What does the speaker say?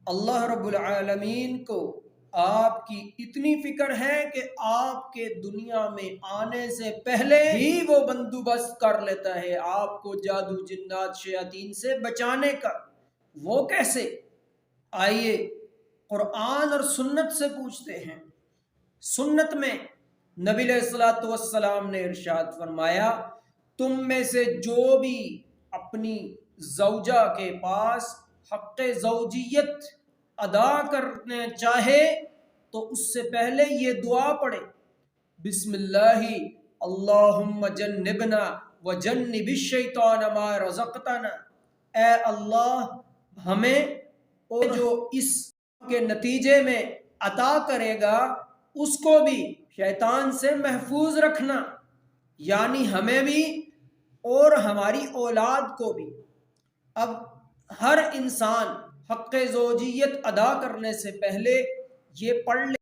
اللہ رب العالمین کو آپ کی اتنی فکر ہے کہ آپ کے دنیا میں آنے سے پہلے ہی وہ بندوبست کر لیتا ہے آپ کو جادو جنات شیاطین سے بچانے کا۔ وہ کیسے؟ آئیے قرآن اور سنت سے پوچھتے ہیں۔ سنت میں نبی علیہ الصلوۃ والسلام نے ارشاد فرمایا، تم میں سے جو بھی اپنی زوجہ کے پاس حق زوجیت ادا کرنا چاہے تو اس سے پہلے یہ دعا پڑھے، بسم اللہ اللہم جنبنا وجنب الشیطان ما رزقتنا۔ اے اللہ ہمیں اور جو اس کے نتیجے میں عطا کرے گا اس کو بھی شیطان سے محفوظ رکھنا، یعنی ہمیں بھی اور ہماری اولاد کو بھی۔ اب ہر انسان حق زوجیت ادا کرنے سے پہلے یہ پڑھ لے